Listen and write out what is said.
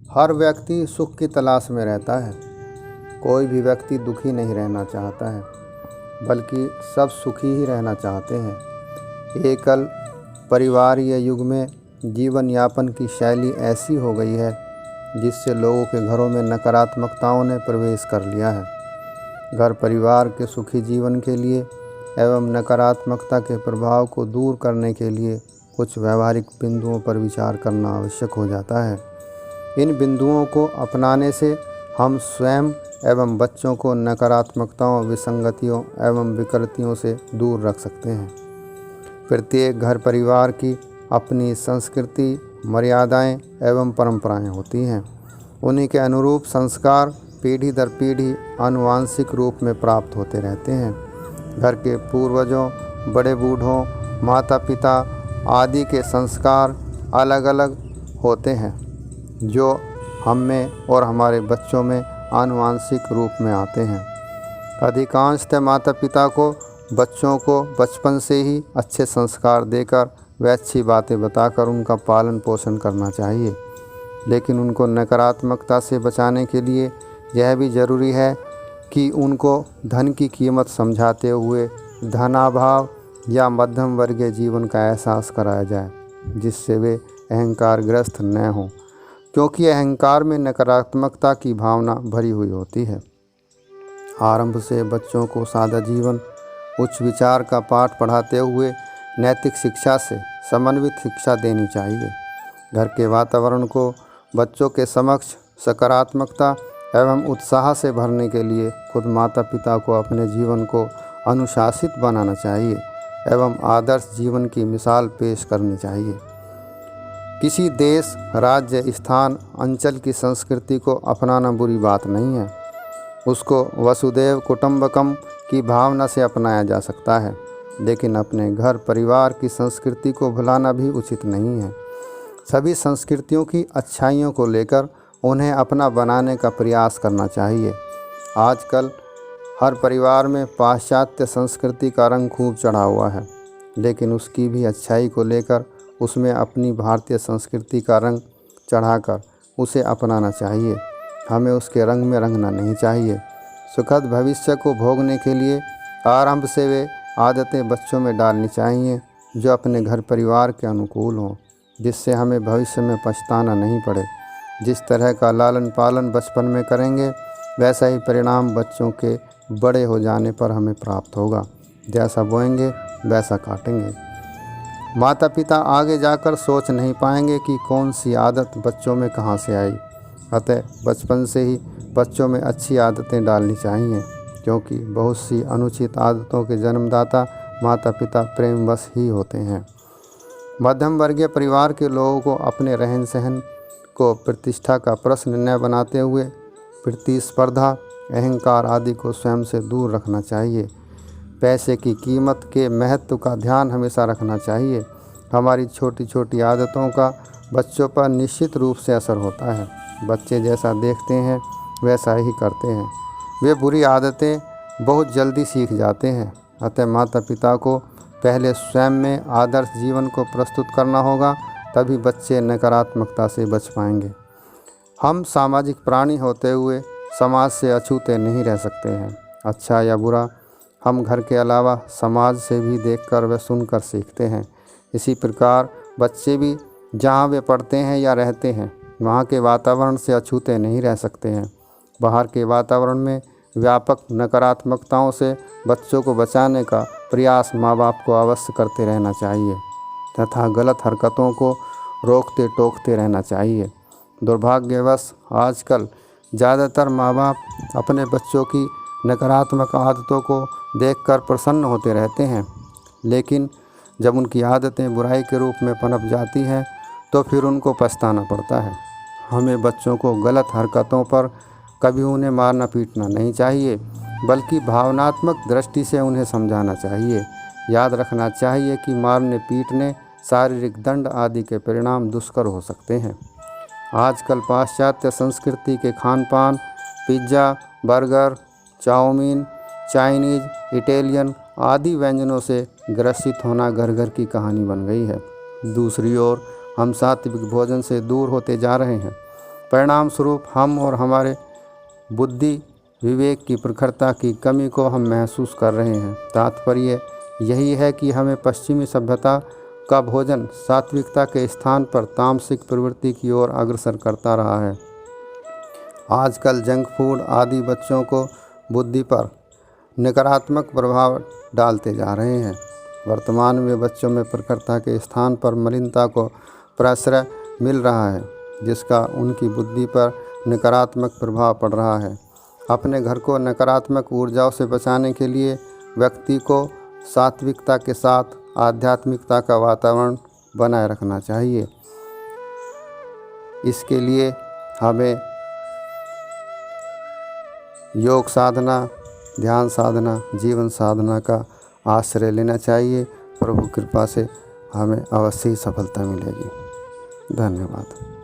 हर व्यक्ति सुख की तलाश में रहता है। कोई भी व्यक्ति दुखी नहीं रहना चाहता है, बल्कि सब सुखी ही रहना चाहते हैं। एकल परिवारीय युग में जीवन यापन की शैली ऐसी हो गई है जिससे लोगों के घरों में नकारात्मकताओं ने प्रवेश कर लिया है। घर परिवार के सुखी जीवन के लिए एवं नकारात्मकता के प्रभाव को दूर करने के लिए कुछ व्यवहारिक बिंदुओं पर विचार करना आवश्यक हो जाता है। इन बिंदुओं को अपनाने से हम स्वयं एवं बच्चों को नकारात्मकताओं, विसंगतियों एवं विकृतियों से दूर रख सकते हैं। प्रत्येक घर परिवार की अपनी संस्कृति, मर्यादाएं एवं परंपराएं होती हैं। उन्हीं के अनुरूप संस्कार पीढ़ी दर पीढ़ी आनुवांशिक रूप में प्राप्त होते रहते हैं। घर के पूर्वजों, बड़े बूढ़ों, माता पिता आदि के संस्कार अलग अलग होते हैं, जो हम में और हमारे बच्चों में आनुवांशिक रूप में आते हैं। अधिकांशतः माता पिता को बच्चों को बचपन से ही अच्छे संस्कार देकर व अच्छी बातें बताकर उनका पालन पोषण करना चाहिए। लेकिन उनको नकारात्मकता से बचाने के लिए यह भी ज़रूरी है कि उनको धन की कीमत समझाते हुए धनाभाव या मध्यम वर्गीय जीवन का एहसास कराया जाए, जिससे वे अहंकारग्रस्त न हों, क्योंकि अहंकार में नकारात्मकता की भावना भरी हुई होती है। आरंभ से बच्चों को सादा जीवन, उच्च विचार का पाठ पढ़ाते हुए नैतिक शिक्षा से समन्वित शिक्षा देनी चाहिए। घर के वातावरण को बच्चों के समक्ष सकारात्मकता एवं उत्साह से भरने के लिए खुद माता पिता को अपने जीवन को अनुशासित बनाना चाहिए एवं आदर्श जीवन की मिसाल पेश करनी चाहिए। किसी देश, राज्य, स्थान, अंचल की संस्कृति को अपनाना बुरी बात नहीं है। उसको वसुदेव कुटुंबकम की भावना से अपनाया जा सकता है, लेकिन अपने घर परिवार की संस्कृति को भुलाना भी उचित नहीं है। सभी संस्कृतियों की अच्छाइयों को लेकर उन्हें अपना बनाने का प्रयास करना चाहिए। आजकल हर परिवार में पाश्चात्य संस्कृति का रंग खूब चढ़ा हुआ है, लेकिन उसकी भी अच्छाई को लेकर उसमें अपनी भारतीय संस्कृति का रंग चढ़ाकर उसे अपनाना चाहिए। हमें उसके रंग में रंगना नहीं चाहिए। सुखद भविष्य को भोगने के लिए आरंभ से वे आदतें बच्चों में डालनी चाहिए जो अपने घर परिवार के अनुकूल हों, जिससे हमें भविष्य में पछताना नहीं पड़े। जिस तरह का लालन पालन बचपन में करेंगे, वैसा ही परिणाम बच्चों के बड़े हो जाने पर हमें प्राप्त होगा। जैसा बोएंगे वैसा काटेंगे। माता पिता आगे जाकर सोच नहीं पाएंगे कि कौन सी आदत बच्चों में कहाँ से आई। अतः बचपन से ही बच्चों में अच्छी आदतें डालनी चाहिए, क्योंकि बहुत सी अनुचित आदतों के जन्मदाता माता पिता प्रेमवश ही होते हैं। मध्यम वर्गीय परिवार के लोगों को अपने रहन सहन को प्रतिष्ठा का प्रश्न न बनाते हुए प्रतिस्पर्धा, अहंकार आदि को स्वयं से दूर रखना चाहिए। पैसे की कीमत के महत्व का ध्यान हमेशा रखना चाहिए। हमारी छोटी छोटी आदतों का बच्चों पर निश्चित रूप से असर होता है। बच्चे जैसा देखते हैं वैसा ही करते हैं। वे बुरी आदतें बहुत जल्दी सीख जाते हैं। अतः माता पिता को पहले स्वयं में आदर्श जीवन को प्रस्तुत करना होगा, तभी बच्चे नकारात्मकता से बच पाएंगे। हम सामाजिक प्राणी होते हुए समाज से अछूते नहीं रह सकते हैं। अच्छा या बुरा हम घर के अलावा समाज से भी देखकर व सुनकर सीखते हैं। इसी प्रकार बच्चे भी जहाँ वे पढ़ते हैं या रहते हैं, वहाँ के वातावरण से अछूते नहीं रह सकते हैं। बाहर के वातावरण में व्यापक नकारात्मकताओं से बच्चों को बचाने का प्रयास माँ बाप को अवश्य करते रहना चाहिए तथा गलत हरकतों को रोकते टोकते रहना चाहिए। दुर्भाग्यवश आजकल ज़्यादातर माँ बाप अपने बच्चों की नकारात्मक आदतों को देखकर प्रसन्न होते रहते हैं, लेकिन जब उनकी आदतें बुराई के रूप में पनप जाती हैं तो फिर उनको पछताना पड़ता है। हमें बच्चों को गलत हरकतों पर कभी उन्हें मारना पीटना नहीं चाहिए, बल्कि भावनात्मक दृष्टि से उन्हें समझाना चाहिए। याद रखना चाहिए कि मारने पीटने, शारीरिक दंड आदि के परिणाम दुष्कर हो सकते हैं। आजकल पाश्चात्य संस्कृति के खान पान, pizza, burger, chowmein, Chinese, Italian आदि व्यंजनों से ग्रसित होना घर घर की कहानी बन गई है। दूसरी ओर हम सात्विक भोजन से दूर होते जा रहे हैं। परिणाम स्वरूप हम और हमारे बुद्धि विवेक की प्रखरता की कमी को हम महसूस कर रहे हैं। तात्पर्य यही है कि हमें पश्चिमी सभ्यता का भोजन सात्विकता के स्थान पर तामसिक प्रवृत्ति की ओर अग्रसर करता रहा है। आजकल जंक फूड आदि बच्चों को बुद्धि पर नकारात्मक प्रभाव डालते जा रहे हैं। वर्तमान में बच्चों में प्रखरता के स्थान पर मलिनता को प्रश्रय मिल रहा है, जिसका उनकी बुद्धि पर नकारात्मक प्रभाव पड़ रहा है। अपने घर को नकारात्मक ऊर्जाओं से बचाने के लिए व्यक्ति को सात्विकता के साथ आध्यात्मिकता का वातावरण बनाए रखना चाहिए। इसके लिए हमें योग साधना, ध्यान साधना, जीवन साधना का आश्रय लेना चाहिए। प्रभु कृपा से हमें अवश्य ही सफलता मिलेगी। धन्यवाद।